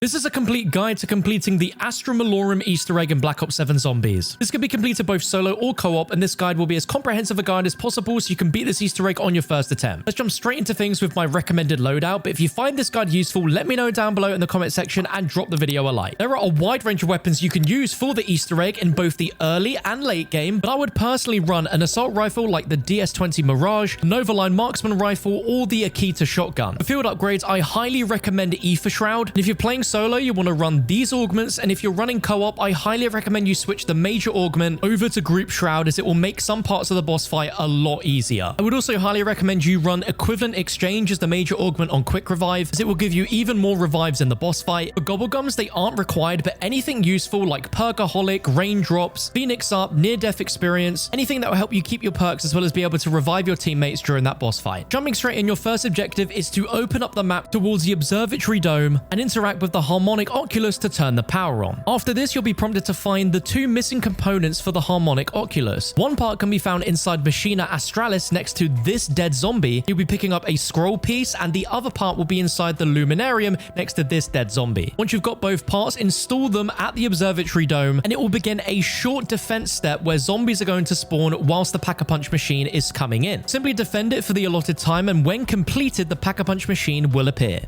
This is a complete guide to completing the ASTRA Malorum Easter egg in Black Ops 7 Zombies. This can be completed both solo or co-op, and this guide will be as comprehensive a guide as possible so you can beat this Easter egg on your first attempt. Let's jump straight into things with my recommended loadout, but if you find this guide useful, let me know down below in the comment section and drop the video a like. There are a wide range of weapons you can use for the Easter egg in both the early and late game, but I would personally run an assault rifle like the DS-20 Mirage, Nova Line Marksman Rifle, or the Akita Shotgun. For field upgrades, I highly recommend Ether Shroud, and if you're playing solo, you want to run these augments, and if you're running co-op, I highly recommend you switch the major augment over to Group Shroud, as it will make some parts of the boss fight a lot easier. I would also highly recommend you run Equivalent Exchange as the major augment on Quick Revive, as it will give you even more revives in the boss fight. For Gobblegums, they aren't required, but anything useful like Perkaholic, Raindrops, Phoenix Up, Near-Death Experience, anything that will help you keep your perks as well as be able to revive your teammates during that boss fight. Jumping straight in, your first objective is to open up the map towards the Observatory Dome and interact with the Harmonic Oculus to turn the power on. After this, you'll be prompted to find the two missing components for the Harmonic Oculus. One part can be found inside Machina Astralis next to this dead zombie. You'll be picking up a scroll piece, and the other part will be inside the Luminarium next to this dead zombie. Once you've got both parts, install them at the Observatory Dome, and it will begin a short defense step where zombies are going to spawn whilst the Pack-a-Punch machine is coming in. Simply defend it for the allotted time, and when completed, the Pack-a-Punch machine will appear.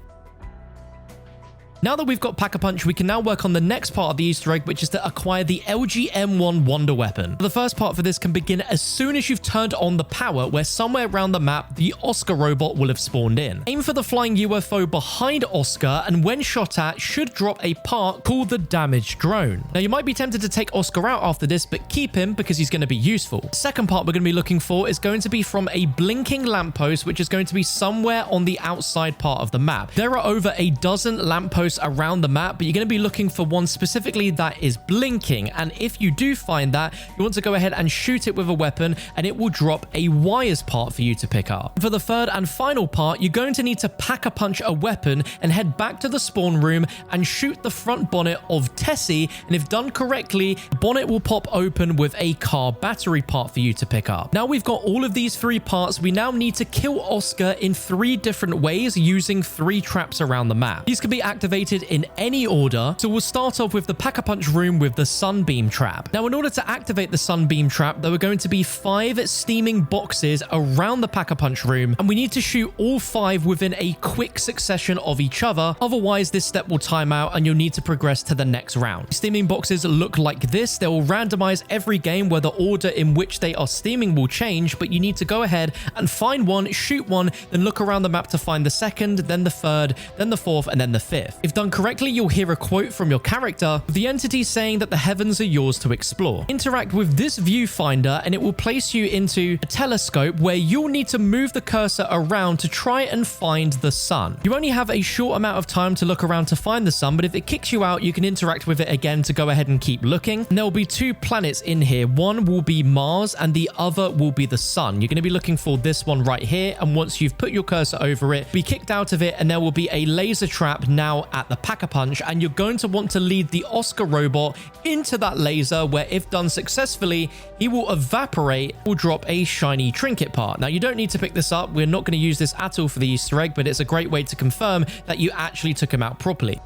Now that we've got Pack-a-Punch, we can now work on the next part of the Easter egg, which is to acquire the LG-M1 Wonder Weapon. The first part for this can begin as soon as you've turned on the power, where somewhere around the map, the Oscar robot will have spawned in. Aim for the flying UFO behind Oscar, and when shot at, should drop a part called the Damaged Drone. Now, you might be tempted to take Oscar out after this, but keep him because he's going to be useful. The second part we're going to be looking for is going to be from a blinking lamppost, which is going to be somewhere on the outside part of the map. There are over a dozen lampposts around the map, but you're going to be looking for one specifically that is blinking, and if you do find that, you want to go ahead and shoot it with a weapon, and it will drop a wires part for you to pick up. For the third and final part, you're going to need to Pack-a-Punch a weapon and head back to the spawn room and shoot the front bonnet of Tessie, and if done correctly, the bonnet will pop open with a car battery part for you to pick up. Now we've got all of these three parts, we now need to kill Oscar in 3 different ways using 3 traps around the map. These can be activated in any order, so we'll start off with the Pack-a-Punch room with the Sunbeam Trap. Now, in order to activate the Sunbeam Trap, there are going to be 5 steaming boxes around the Pack-a-Punch room, and we need to shoot all 5 within a quick succession of each other, otherwise this step will time out and you'll need to progress to the next round. Steaming boxes look like this. They will randomize every game where the order in which they are steaming will change, but you need to go ahead and find one, shoot one, then look around the map to find the second, then the third, then the fourth, and then the fifth. If done correctly, you'll hear a quote from your character, with the entity saying that the heavens are yours to explore. Interact with this viewfinder and it will place you into a telescope where you'll need to move the cursor around to try and find the sun. You only have a short amount of time to look around to find the sun, but if it kicks you out, you can interact with it again to go ahead and keep looking. And there will be 2 planets in here. One will be Mars and the other will be the sun. You're going to be looking for this one right here, and once you've put your cursor over it, be kicked out of it, and there will be a laser trap now at the Pack-a-Punch, and you're going to want to lead the Oscar robot into that laser, where if done successfully, he will evaporate, will drop a shiny trinket part. Now, you don't need to pick this up. We're not going to use this at all for the Easter egg, but it's a great way to confirm that you actually took him out properly.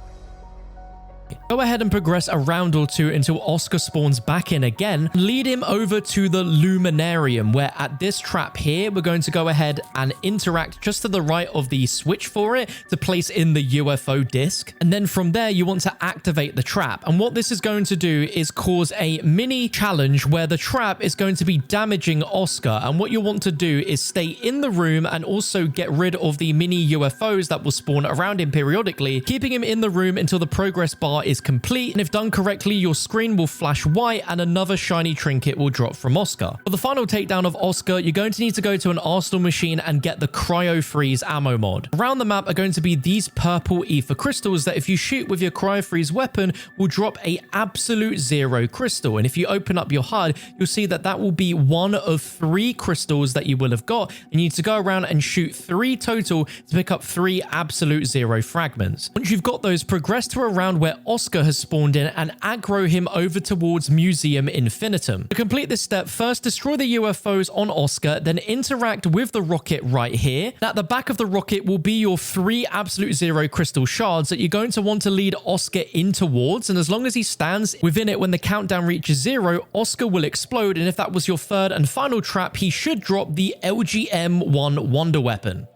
Go ahead and progress a round or 2 until Oscar spawns back in again. Lead him over to the Luminarium, where at this trap here, we're going to go ahead and interact just to the right of the switch for it to place in the UFO disc. And then from there, you want to activate the trap. And what this is going to do is cause a mini challenge where the trap is going to be damaging Oscar. And what you'll want to do is stay in the room and also get rid of the mini UFOs that will spawn around him periodically, keeping him in the room until the progress bar is complete, and if done correctly, your screen will flash white and another shiny trinket will drop from Oscar. For the final takedown of Oscar, you're going to need to go to an arsenal machine and get the Cryo Freeze ammo mod. Around the map are going to be these purple ether crystals that if you shoot with your Cryo Freeze weapon will drop a absolute 0 crystal, and if you open up your HUD, you'll see that that will be one of 3 crystals that you will have got, and you need to go around and shoot 3 total to pick up 3 absolute 0 fragments. Once you've got those, progress to a round where Oscar has spawned in and aggro him over towards Museum Infinitum. To complete this step, first destroy the UFOs on Oscar, then interact with the rocket right here. At the back of the rocket will be your 3 absolute zero crystal shards that you're going to want to lead Oscar in towards, and as long as he stands within it when the countdown reaches 0, Oscar will explode, and if that was your third and final trap, he should drop the LGM-1 Wonder Weapon.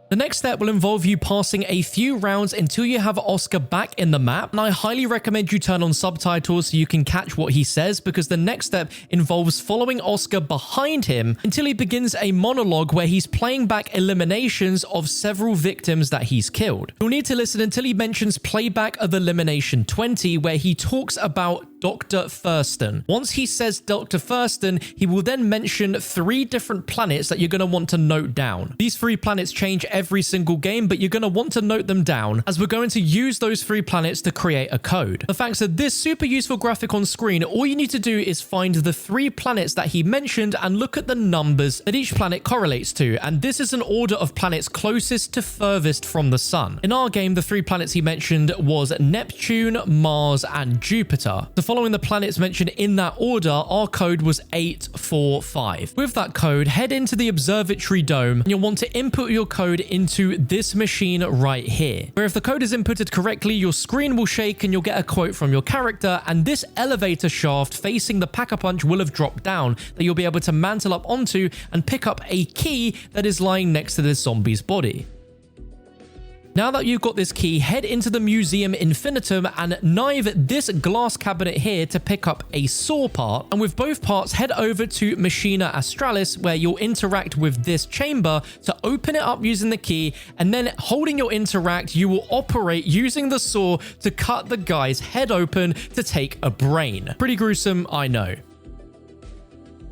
The next step will involve you passing a few rounds until you have Oscar back in the map, and I highly recommend you turn on subtitles so you can catch what he says, because the next step involves following Oscar behind him until he begins a monologue where he's playing back eliminations of several victims that he's killed. You'll need to listen until he mentions playback of Elimination 20, where he talks about Dr. Thurston. Once he says Dr. Thurston, he will then mention 3 different planets that you're going to want to note down. These 3 planets change every single game, but you're going to want to note them down, as we're going to use those 3 planets to create a code. But thanks to this super useful graphic on screen, all you need to do is find the 3 planets that he mentioned and look at the numbers that each planet correlates to, and this is an order of planets closest to furthest from the sun. In our game, the 3 planets he mentioned was Neptune, Mars, and Jupiter. So following the planets mentioned in that order, our code was 845. With that code, head into the observatory dome, and you'll want to input your code into this machine right here, where if the code is inputted correctly, your screen will shake and you'll get a quote from your character, and this elevator shaft facing the Pack-a-Punch will have dropped down that you'll be able to mantle up onto and pick up a key that is lying next to this zombie's body. Now that you've got this key, head into the Museum Infinitum and knife this glass cabinet here to pick up a saw part. And with both parts, head over to Machina Astralis, where you'll interact with this chamber to open it up using the key. And then holding your interact, you will operate using the saw to cut the guy's head open to take a brain. Pretty gruesome, I know.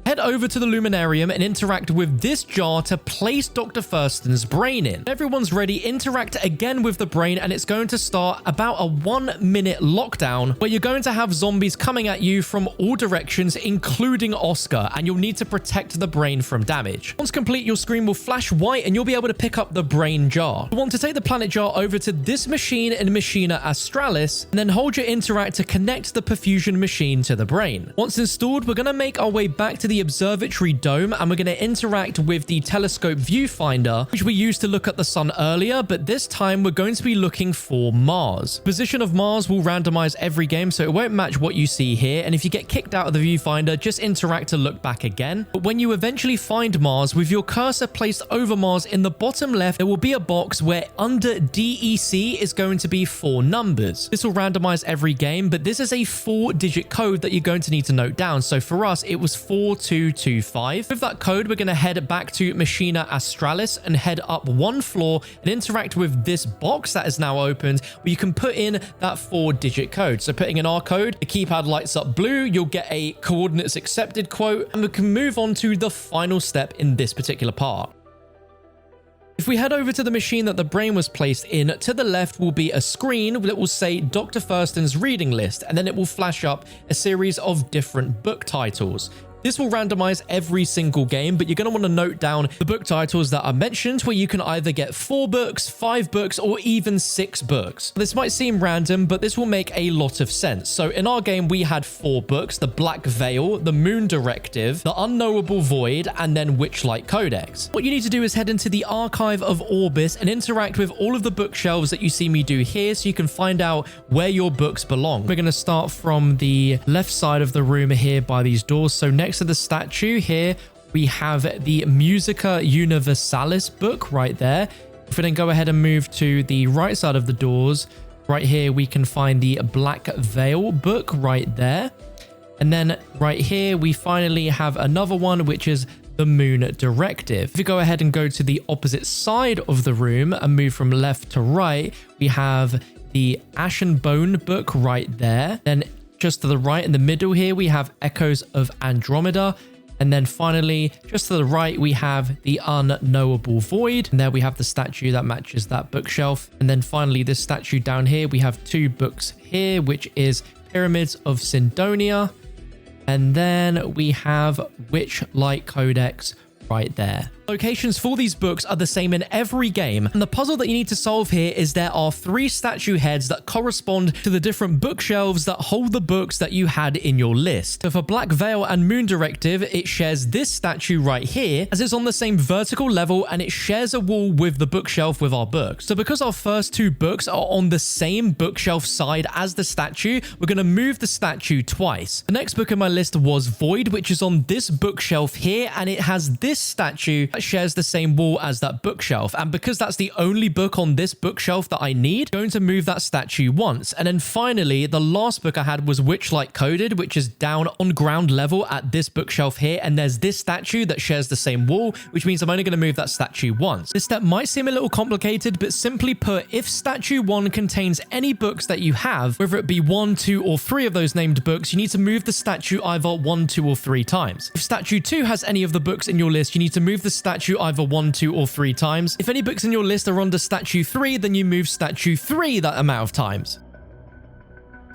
Head over to the Luminarium and interact with this jar to place Dr. Thurston's brain in. When everyone's ready, interact again with the brain, and it's going to start about a 1-minute lockdown where you're going to have zombies coming at you from all directions, including Oscar, and you'll need to protect the brain from damage. Once complete, your screen will flash white and you'll be able to pick up the brain jar. You want to take the planet jar over to this machine in Machina Astralis, and then hold your interact to connect the perfusion machine to the brain. Once installed, we're going to make our way back to the observatory dome, and we're going to interact with the telescope viewfinder, which we used to look at the sun earlier, but this time we're going to be looking for Mars. Position of Mars will randomize every game, so it won't match what you see here, and if you get kicked out of the viewfinder, just interact to look back again. But when you eventually find Mars, with your cursor placed over Mars in the bottom left, there will be a box where under DEC is going to be 4 numbers. This will randomize every game, but this is a 4-digit code that you're going to need to note down. So for us, it was 4225. With that code, we're going to head back to Machina Astralis and head up 1 floor and interact with this box that is now opened, where you can put in that 4-digit code. So putting in our code, the keypad lights up blue, you'll get a coordinates accepted quote, and we can move on to the final step in this particular part. If we head over to the machine that the brain was placed in, to the left will be a screen that will say Dr. Thurston's reading list, and then it will flash up a series of different book titles. This will randomize every single game, but you're going to want to note down the book titles that are mentioned, where you can either get 4 books, 5 books, or even 6 books. This might seem random, but this will make a lot of sense. So in our game, we had 4 books: the Black Veil, the Moon Directive, the Unknowable Void, and then Witchlight Codex. What you need to do is head into the Archive of Orbis and interact with all of the bookshelves that you see me do here, so you can find out where your books belong. We're going to start from the left side of the room here by these doors. So next to the statue here, we have the Musica Universalis book right there. If we then go ahead and move to the right side of the doors, right here we can find the Black Veil book right there. And then right here we finally have another one, which is the Moon Directive. If you go ahead and go to the opposite side of the room and move from left to right, we have the Ashen Bone book right there. Then just to the right in the middle here, we have Echoes of Andromeda. And then finally, just to the right, we have the Unknowable Void. And there we have the statue that matches that bookshelf. And then finally, this statue down here, we have 2 books here, which is Pyramids of Cydonia. And then we have Witchlight Codex right there. Locations for these books are the same in every game, and the puzzle that you need to solve here is there are 3 statue heads that correspond to the different bookshelves that hold the books that you had in your list. So for Black Veil and Moon Directive, it shares this statue right here, as it's on the same vertical level and it shares a wall with the bookshelf with our books. So because our first 2 books are on the same bookshelf side as the statue, we're going to move the statue twice. The next book in my list was Void, which is on this bookshelf here, and it has this statue that shares the same wall as that bookshelf. And because that's the only book on this bookshelf that I need, I'm going to move that statue once. And then finally, the last book I had was Witchlight Coded, which is down on ground level at this bookshelf here, and there's this statue that shares the same wall, which means I'm only going to move that statue once. This step might seem a little complicated, but simply put, if statue 1 contains any books that you have, whether it be 1, 2, or 3 of those named books, you need to move the statue either 1, 2, or 3 times. If statue 2 has any of the books in your list, you need to move the statue either 1, 2, or 3 times. If any books in your list are under statue 3, then you move statue 3 that amount of times.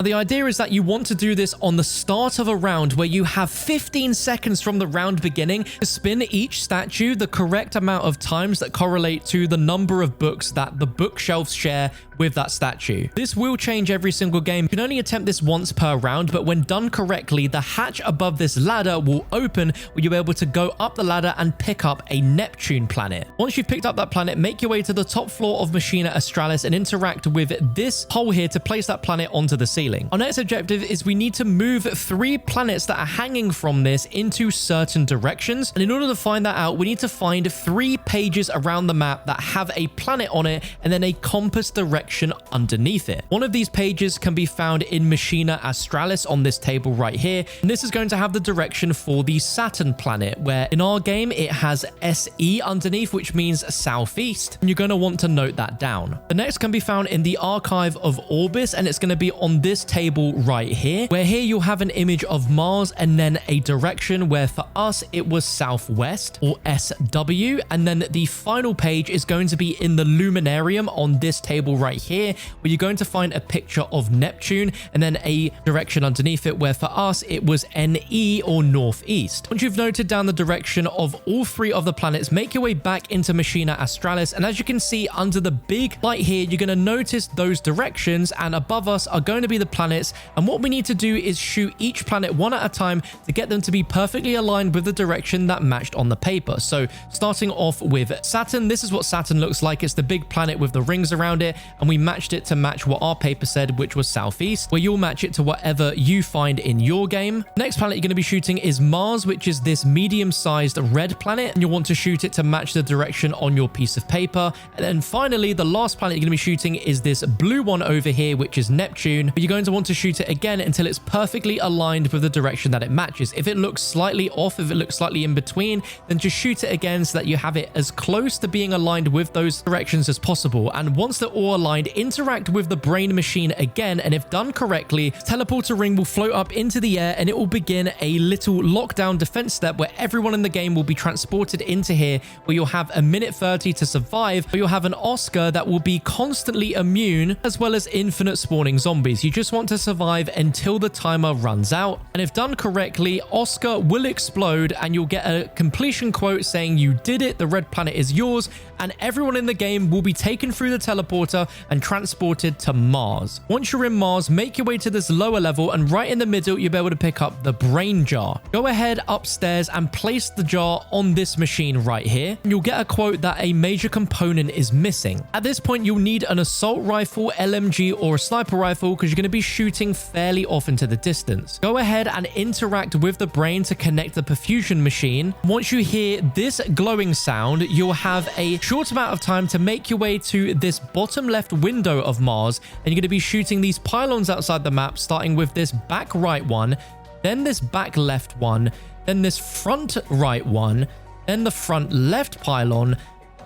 The idea is that you want to do this on the start of a round where you have 15 seconds from the round beginning to spin each statue the correct amount of times that correlate to the number of books that the bookshelves share with that statue. This will change every single game. You can only attempt this once per round, but when done correctly, the hatch above this ladder will open where you'll be able to go up the ladder and pick up a Neptune planet. Once you've picked up that planet, make your way to the top floor of Machina Australis and interact with this hole here to place that planet onto the ceiling. Our next objective is we need to move 3 planets that are hanging from this into certain directions. And in order to find that out, we need to find 3 pages around the map that have a planet on it and then a compass direction underneath it. One of these pages can be found in Machina Australis on this table right here. And this is going to have the direction for the Saturn planet, where in our game, it has SE underneath, which means southeast. And you're going to want to note that down. The next can be found in the Archive of Orbis, and it's going to be on this table right here, where here you'll have an image of Mars and then a direction where for us, it was southwest or SW. And then the final page is going to be in the Luminarium on this table right here, where you're going to find a picture of Neptune and then a direction underneath it where for us it was NE or northeast. Once you've noted down the direction of all 3 of the planets, make your way back into Machina Australis, and as you can see under the big light here, you're going to notice those directions, and above us are going to be the planets. And what we need to do is shoot each planet one at a time to get them to be perfectly aligned with the direction that matched on the paper. So starting off with Saturn, this is what Saturn looks like. It's the big planet with the rings around it, and we matched it to match what our paper said, which was southeast, where you'll match it to whatever you find in your game. Next planet you're going to be shooting is Mars, which is this medium-sized red planet, and you'll want to shoot it to match the direction on your piece of paper. And then finally, the last planet you're going to be shooting is this blue one over here, which is Neptune, but you're going to want to shoot it again until it's perfectly aligned with the direction that it matches. If it looks slightly off, if it looks slightly in between, then just shoot it again so that you have it as close to being aligned with those directions as possible. And once they're all aligned, interact with the brain machine again, and if done correctly, teleporter ring will float up into the air and it will begin a little lockdown defense step where everyone in the game will be transported into here, where you'll have a minute 30 to survive, where you'll have an Oscar that will be constantly immune, as well as infinite spawning zombies. You just want to survive until the timer runs out, and if done correctly, Oscar will explode and you'll get a completion quote saying you did it, the red planet is yours, and everyone in the game will be taken through the teleporter and transported to Mars. Once you're in Mars, make your way to this lower level, and right in the middle, you'll be able to pick up the brain jar. Go ahead upstairs and place the jar on this machine right here. You'll get a quote that a major component is missing. At this point, you'll need an assault rifle, LMG, or a sniper rifle because you're going to be shooting fairly off into the distance. Go ahead and interact with the brain to connect the perfusion machine. Once you hear this glowing sound, you'll have a short amount of time to make your way to this bottom left window of Mars, and you're going to be shooting these pylons outside the map, starting with this back right one, then this back left one, then this front right one, then the front left pylon,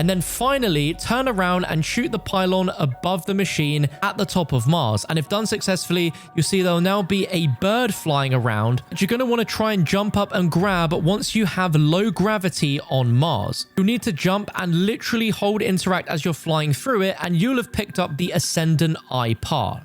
and then finally turn around and shoot the pylon above the machine at the top of Mars. And if done successfully, you'll see there'll now be a bird flying around that you're going to want to try and jump up and grab once you have low gravity on Mars. You'll need to jump and literally hold interact as you're flying through it, and you'll have picked up the Ascendant I-Par.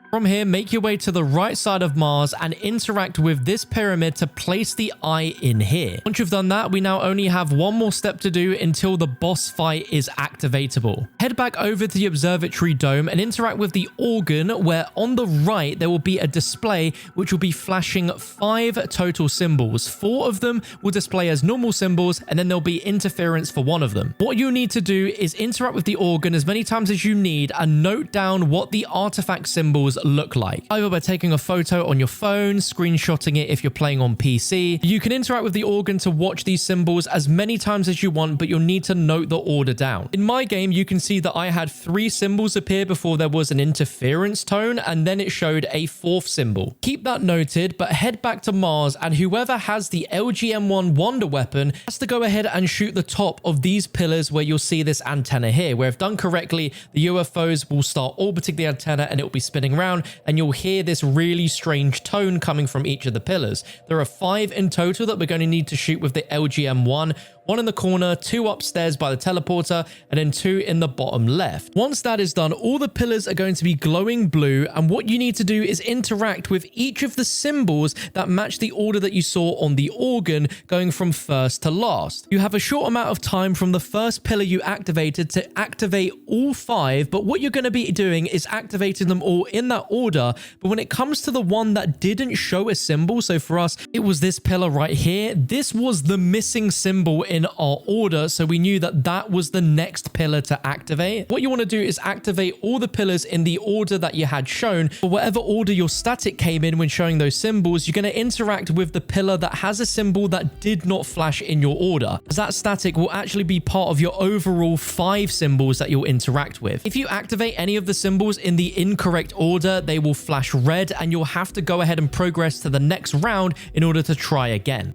From here, make your way to the right side of Mars and interact with this pyramid to place the eye in here. Once you've done that, we now only have one more step to do until the boss fight is activatable. Head back over to the observatory dome and interact with the organ, where on the right there will be a display which will be flashing 5 total symbols. 4 of them will display as normal symbols, and then there'll be interference for 1 of them. What you need to do is interact with the organ as many times as you need and note down what the artifact symbols look like, either by taking a photo on your phone, screenshotting it if you're playing on PC. You can interact with the organ to watch these symbols as many times as you want, but you'll need to note the order down. In my game, you can see that I had 3 symbols appear before there was an interference tone, and then it showed a 4th symbol. Keep that noted, but head back to Mars, and whoever has the LGM-1 Wonder Weapon has to go ahead and shoot the top of these pillars where you'll see this antenna here, where if done correctly, the UFOs will start orbiting the antenna and it will be spinning around, and you'll hear this really strange tone coming from each of the pillars. There are 5 in total that we're going to need to shoot with the LGM-1. 1 in the corner, 2 upstairs by the teleporter, and then 2 in the bottom left. Once that is done, all the pillars are going to be glowing blue, and what you need to do is interact with each of the symbols that match the order that you saw on the organ, going from first to last. You have a short amount of time from the first pillar you activated to activate all 5, but what you're going to be doing is activating them all in that order. But when it comes to the one that didn't show a symbol, so for us, it was this pillar right here, this was the missing symbol in our order, so we knew that that was the next pillar to activate. What you want to do is activate all the pillars in the order that you had shown. For whatever order your static came in when showing those symbols, you're going to interact with the pillar that has a symbol that did not flash in your order, as that static will actually be part of your overall 5 symbols that you'll interact with. If you activate any of the symbols in the incorrect order, they will flash red, and you'll have to go ahead and progress to the next round in order to try again.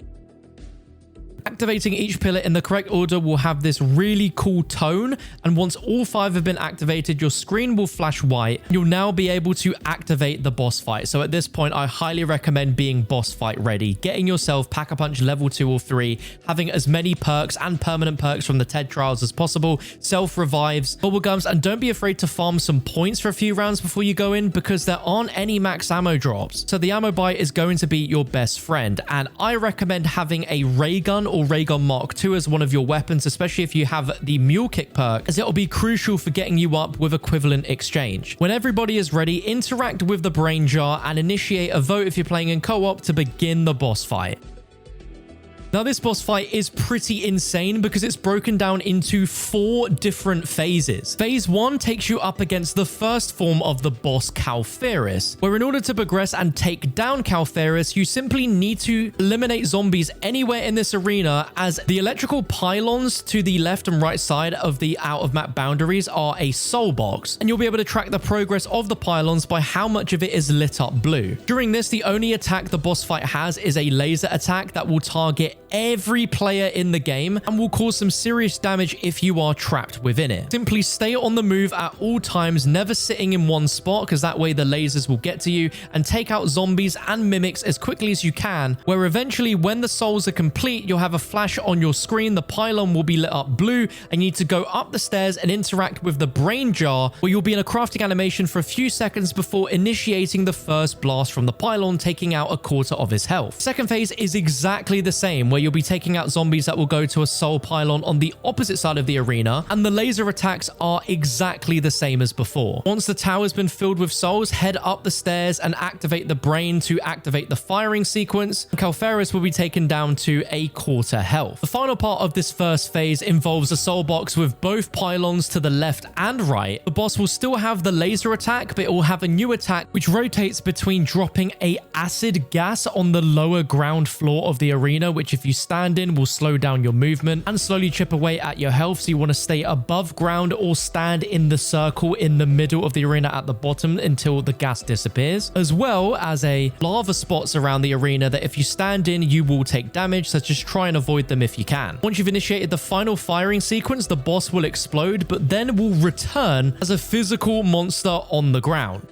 Activating each pillar in the correct order will have this really cool tone, and once all 5 have been activated, your screen will flash white. You'll now be able to activate the boss fight. So at this point, I highly recommend being boss fight ready, getting yourself Pack-a-Punch level 2 or 3, having as many perks and permanent perks from the TED trials as possible, self-revives, bubblegums, and don't be afraid to farm some points for a few rounds before you go in, because there aren't any max ammo drops. So the ammo buy is going to be your best friend, and I recommend having a ray gun or ray gun Mark II as one of your weapons, especially if you have the mule kick perk, as it will be crucial for getting you up with equivalent exchange. When everybody is ready, interact with the brain jar and initiate a vote if you're playing in co-op to begin the boss fight. Now, this boss fight is pretty insane because it's broken down into 4 different phases. Phase 1 takes you up against the first form of the boss, Calferis, where in order to progress and take down Calferis, you simply need to eliminate zombies anywhere in this arena, as the electrical pylons to the left and right side of the out-of-map boundaries are a soul box, and you'll be able to track the progress of the pylons by how much of it is lit up blue. During this, the only attack the boss fight has is a laser attack that will target every player in the game and will cause some serious damage if you are trapped within it. Simply stay on the move at all times, never sitting in one spot, because that way the lasers will get to you, and take out zombies and mimics as quickly as you can, where eventually when the souls are complete, you'll have a flash on your screen, the pylon will be lit up blue, and you need to go up the stairs and interact with the brain jar, where you'll be in a crafting animation for a few seconds before initiating the first blast from the pylon, taking out a quarter of his health. Second phase is exactly the same, where you'll be taking out zombies that will go to a soul pylon on the opposite side of the arena, and the laser attacks are exactly the same as before. Once the tower's been filled with souls, head up the stairs and activate the brain to activate the firing sequence. Calferis will be taken down to a quarter health. The final part of this first phase involves a soul box with both pylons to the left and right. The boss will still have the laser attack, but it will have a new attack which rotates between dropping a acid gas on the lower ground floor of the arena, which if you stand in will slow down your movement and slowly chip away at your health, so you want to stay above ground or stand in the circle in the middle of the arena at the bottom until the gas disappears, as well as a lava spots around the arena that if you stand in you will take damage, so just try and avoid them if you can. Once you've initiated the final firing sequence, the boss will explode, but then will return as a physical monster on the ground.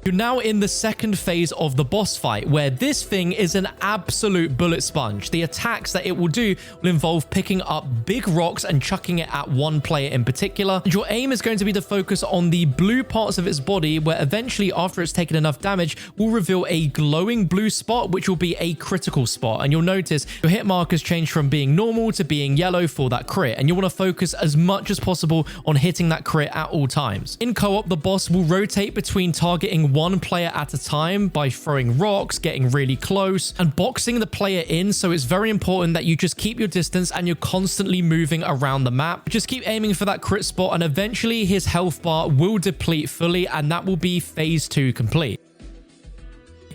You're now in the second phase of the boss fight, where this thing is an absolute bullet sponge. The attacks that it will do will involve picking up big rocks and chucking it at one player in particular. And your aim is going to be to focus on the blue parts of its body, where eventually, after it's taken enough damage, will reveal a glowing blue spot, which will be a critical spot. And you'll notice your hit markers change from being normal to being yellow for that crit. And you want to focus as much as possible on hitting that crit at all times. In co-op, the boss will rotate between targeting one player at a time by throwing rocks, getting really close, and boxing the player in. So it's very important that you just keep your distance and you're constantly moving around the map. Just keep aiming for that crit spot, and eventually his health bar will deplete fully, and that will be phase 2 complete.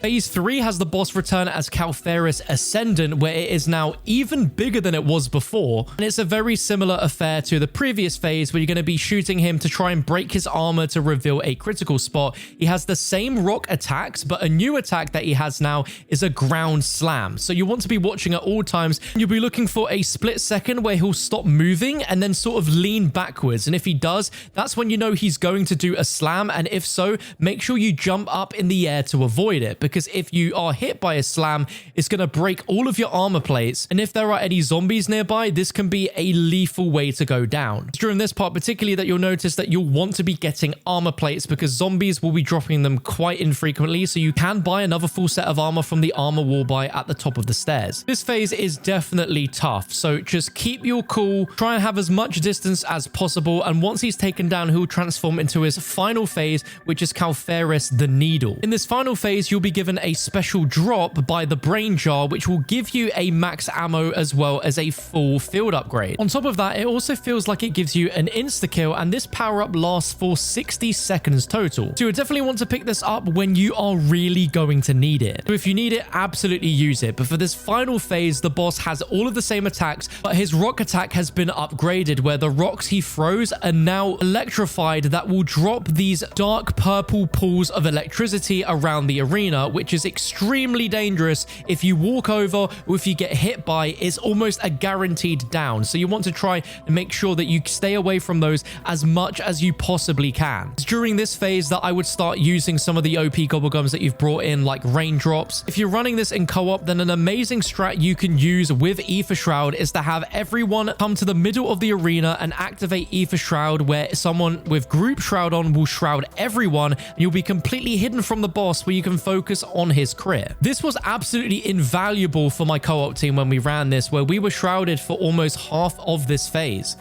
Phase 3 has the boss return as Calferis Ascendant, where it is now even bigger than it was before. And it's a very similar affair to the previous phase, where you're going to be shooting him to try and break his armor to reveal a critical spot. He has the same rock attacks, but a new attack that he has now is a ground slam. So you want to be watching at all times. You'll be looking for a split second where he'll stop moving and then sort of lean backwards. And if he does, that's when you know he's going to do a slam. And if so, make sure you jump up in the air to avoid it, because if you are hit by a slam, it's going to break all of your armor plates. And if there are any zombies nearby, this can be a lethal way to go down. It's during this part particularly that you'll notice that you'll want to be getting armor plates, because zombies will be dropping them quite infrequently. So you can buy another full set of armor from the armor wall buy at the top of the stairs. This phase is definitely tough, so just keep your cool, try and have as much distance as possible. And once he's taken down, he'll transform into his final phase, which is Calferis the Needle. In this final phase, you'll be given a special drop by the brain jar, which will give you a max ammo as well as a full field upgrade. On top of that, it also feels like it gives you an insta kill, and this power up lasts for 60 seconds total. So you definitely want to pick this up when you are really going to need it. So if you need it, absolutely use it. But for this final phase, the boss has all of the same attacks, but his rock attack has been upgraded, where the rocks he throws are now electrified, that will drop these dark purple pools of electricity around the arena, which is extremely dangerous. If you walk over or if you get hit by, it's almost a guaranteed down. So you want to try and make sure that you stay away from those as much as you possibly can. It's during this phase that I would start using some of the OP gobblegums that you've brought in, like raindrops. If you're running this in co-op, then an amazing strat you can use with Ether Shroud is to have everyone come to the middle of the arena and activate Ether Shroud, where someone with group shroud on will shroud everyone, and you'll be completely hidden from the boss, where you can focus on his crit. This was absolutely invaluable for my co-op team when we ran this, where we were shrouded for almost half of this phase.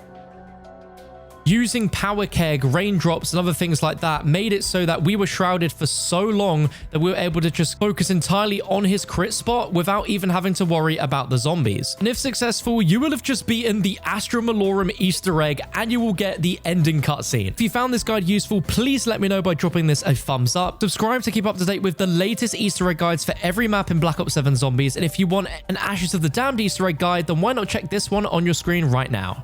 Using power keg, raindrops, and other things like that made it so that we were shrouded for so long that we were able to just focus entirely on his crit spot without even having to worry about the zombies. And if successful, you will have just beaten the ASTRA Malorum Easter egg, and you will get the ending cutscene. If you found this guide useful, please let me know by dropping this a thumbs up. Subscribe to keep up to date with the latest Easter egg guides for every map in Black Ops 7 Zombies. And if you want an Ashes of the Damned Easter egg guide, then why not check this one on your screen right now.